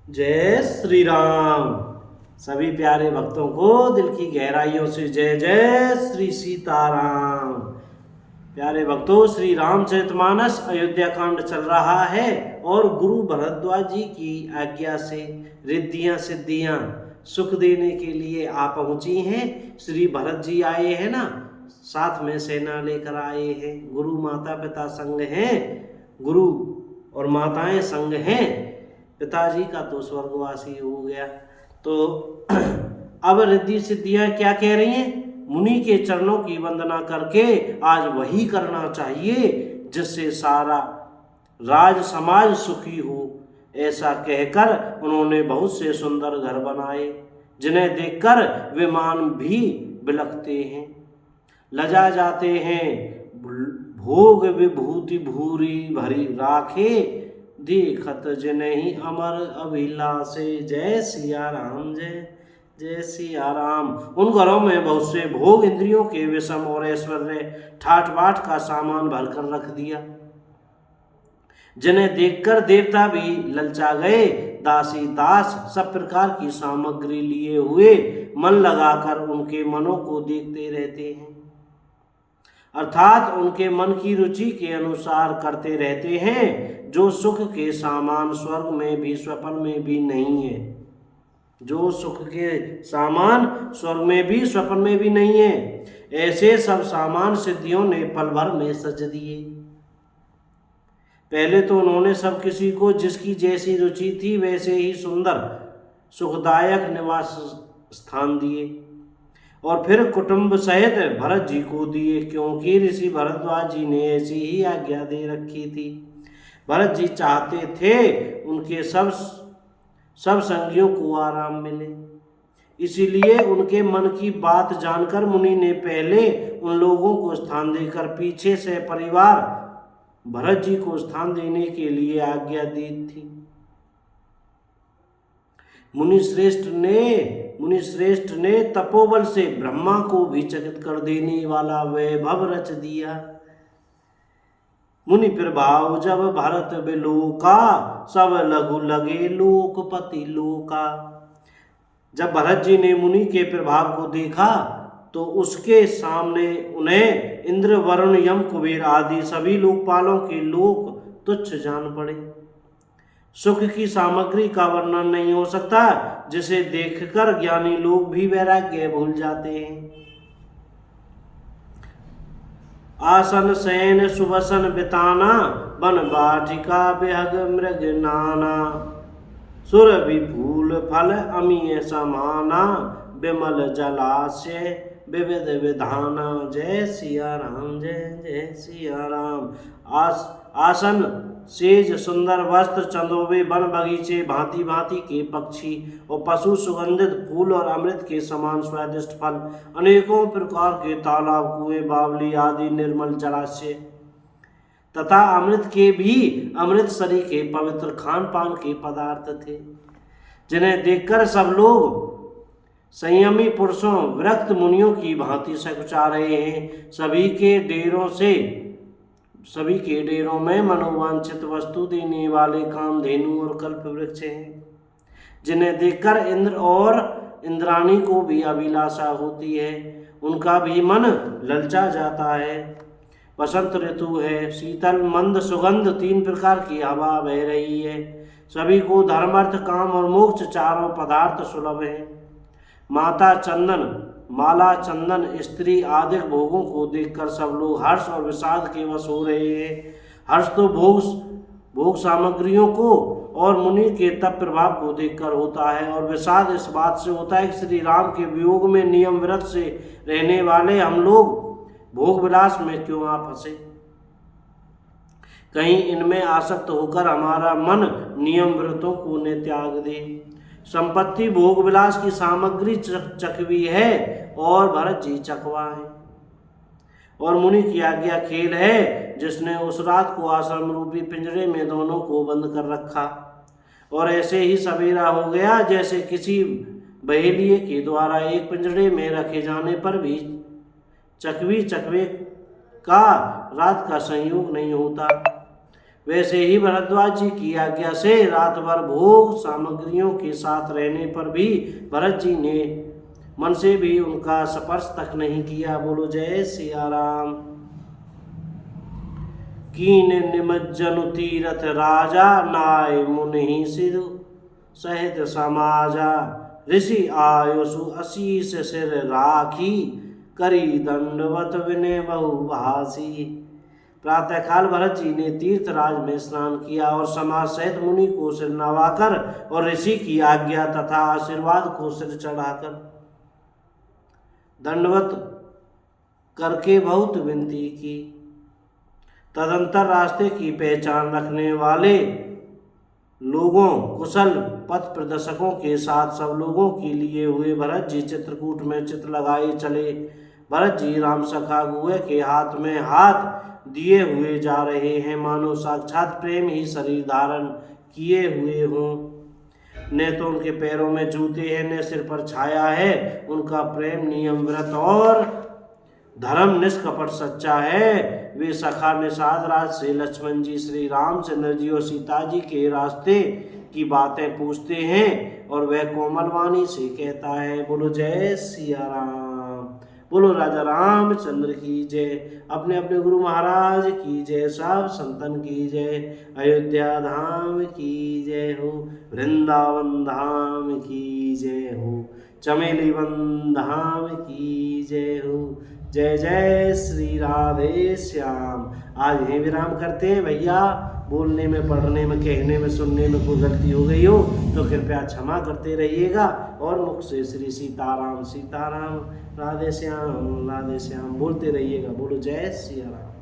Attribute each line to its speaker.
Speaker 1: जय श्री राम। सभी प्यारे भक्तों को दिल की गहराइयों से जय जय श्री सीताराम। प्यारे भक्तों, श्री रामचरितमानस अयोध्या कांड चल रहा है और गुरु भरद्वाज जी की आज्ञा से रिद्धियां सिद्धियां सुख देने के लिए आ पहुंची हैं। श्री भरत जी आए हैं ना, साथ में सेना लेकर आए हैं। गुरु माता पिता संग हैं, गुरु और माताएं संग हैं। पिताजी का तो स्वर्गवासी हो गया। तो अब रिद्धि सिद्धियां क्या कह रही हैं? मुनि के चरणों की वंदना करके आज वही करना चाहिए जिससे सारा राज समाज सुखी हो। ऐसा कहकर उन्होंने बहुत से सुंदर घर बनाए, जिन्हें देखकर विमान भी बिलखते हैं, लजा जाते हैं। भोग विभूति भूरी भरी राखे, देखत जिन्हीं अमर अभिलाषे। जय सिया राम, जय जय सिया राम। उन घरों में बहुत से भोग, इंद्रियों के विषम और ऐश्वर्य ठाट बाट का सामान भरकर रख दिया, जिन्हें देखकर देवता भी ललचा गए। दासी दास सब प्रकार की सामग्री लिए हुए मन लगाकर उनके मनों को देखते रहते हैं, अर्थात उनके मन की रुचि के अनुसार करते रहते हैं। जो सुख के सामान स्वर्ग में भी स्वप्न में भी नहीं है, जो सुख के सामान स्वर्ग में भी स्वप्न में भी नहीं है, ऐसे सब सामान सिद्धियों ने पल भर में सज दिए। पहले तो उन्होंने सब किसी को जिसकी जैसी रुचि थी वैसे ही सुंदर सुखदायक निवास स्थान दिए, और फिर कुटुंब सहित भरत जी को दिए, क्योंकि ऋषि भरद्वाज जी ने ऐसी ही आज्ञा दे रखी थी। भरत जी चाहते थे उनके सब संगियों को आराम मिले, इसीलिए उनके मन की बात जानकर मुनि ने पहले उन लोगों को स्थान देकर पीछे से परिवार भरत जी को स्थान देने के लिए आज्ञा दी थी। मुनि श्रेष्ठ ने तपोबल से ब्रह्मा को भी चकित कर देने वाला वैभव रच दिया। मुनि प्रभाव जब भरत बिलोका, सब लघु लगे लोकपति लोका। जब भरत जी ने मुनि के प्रभाव को देखा तो उसके सामने उन्हें इंद्र वरुण यम कुबेर आदि सभी लोकपालों के लोक तुच्छ जान पड़े। सुख की सामग्री का वर्णन नहीं हो सकता, जिसे देखकर ज्ञानी लोग भी वैराग्य भूल जाते हैं। आसन शयन सुवसन बिताना, वन बाटिका बेहग मृग नाना। सुर विपुल फल अमीय समाना, विमल जलाशय विविध विधाना। जय सिया राम, जय जय सिया राम। आसन सेज सुंदर वस्त्र चंदोबे वन बगीचे भांति भांति के पक्षी और पशु सुगंधित फूल और अमृत के समान स्वादिष्ट फल, अनेकों प्रकार के तालाब कुएं बावली आदि निर्मल जलाशय तथा अमृत के भी अमृत सरी के पवित्र खान पान के पदार्थ थे, जिन्हें देखकर सब लोग संयमी पुरुषों विरक्त मुनियों की भांति सकुचा रहे हैं। सभी के डेरों में मनोवांछित वस्तु देने वाले कामधेनु और कल्प वृक्ष हैं, जिन्हें देखकर इंद्र और इंद्राणी को भी अभिलाषा होती है, उनका भी मन ललचा जाता है। वसंत ऋतु है, शीतल मंद सुगंध 3 प्रकार की हवा बह रही है। सभी को धर्म अर्थ काम और मोक्ष चारों पदार्थ सुलभ हैं। माला चंदन स्त्री आदि भोगों को देखकर सब लोग हर्ष और विषाद के वश हो रहे हैं। हर्ष तो भोग सामग्रियों को और मुनि के तप प्रभाव को देखकर होता है, और विषाद इस बात से होता है कि श्री राम के वियोग में नियम व्रत से रहने वाले हम लोग भोग विलास में क्यों आ फंसे। कहीं इनमें आसक्त होकर हमारा मन नियम व्रतों को न त्याग दे। संपत्ति भोग विलास की सामग्री चकवी है और भरत जी चकवा है, और मुनि की आज्ञा खेल है, जिसने उस रात को आश्रम रूपी पिंजरे में दोनों को बंद कर रखा। और ऐसे ही सवेरा हो गया जैसे किसी बहेलिए के द्वारा एक पिंजरे में रखे जाने पर भी चकवे का रात का संयोग नहीं होता। वैसे ही भरद्वाज जी की आज्ञा से रात भर भोग सामग्रियों के साथ रहने पर भी भरत जी ने मन से भी उनका स्पर्श तक नहीं किया। बोलो जय सिया राम। कीन निमज्जनु तीरथ राजा, नाय मुनि सिधु सहित समाजा। ऋषि आयुषु अशीष सिर राखी, करी दंडवत विनय बहुभाषी। प्रातःकाल भरत जी ने तीर्थराज में स्नान किया और समाज सहित मुनि को सिर नवाकर और ऋषि की आज्ञा तथा आशीर्वाद को सिर चढ़ाकर दंडवत करके बहुत विनती की। तदंतर रास्ते की पहचान रखने वाले लोगों, कुशल पथ प्रदर्शकों के साथ सब लोगों के लिए हुए भरत जी चित्रकूट में चित्र लगाए चले। भरत जी राम सखा गुहे के हाथ में हाथ दिए हुए जा रहे हैं, मानो साक्षात प्रेम ही शरीर धारण किए हुए हों। न तो उनके पैरों में जूते हैं न सिर पर छाया है। उनका प्रेम नियम व्रत और धर्म निष्कपट सच्चा है। वे सखा निषाद राज से लक्ष्मण जी, श्री रामचंद्र जी और सीता जी के रास्ते की बातें पूछते हैं और वह कोमल वाणी से कहता है। बोलो जय सिया राम। बोलो राजा रामचंद्र की जय। अपने अपने गुरु महाराज की जय। सब संतन की जय। अयोध्या धाम की जय हो। वृंदावन धाम की जय हो। चमेली वन धाम की जय हो। जय जय श्री राधे श्याम। आज यहीं विराम करते हैं भैया। बोलने में, पढ़ने में, कहने में, सुनने में कोई गलती हो गई हो तो कृपया क्षमा करते रहिएगा और मुख से श्री सीताराम सीताराम, राधे श्याम बोलते रहिएगा। बोलो जय सिया राम।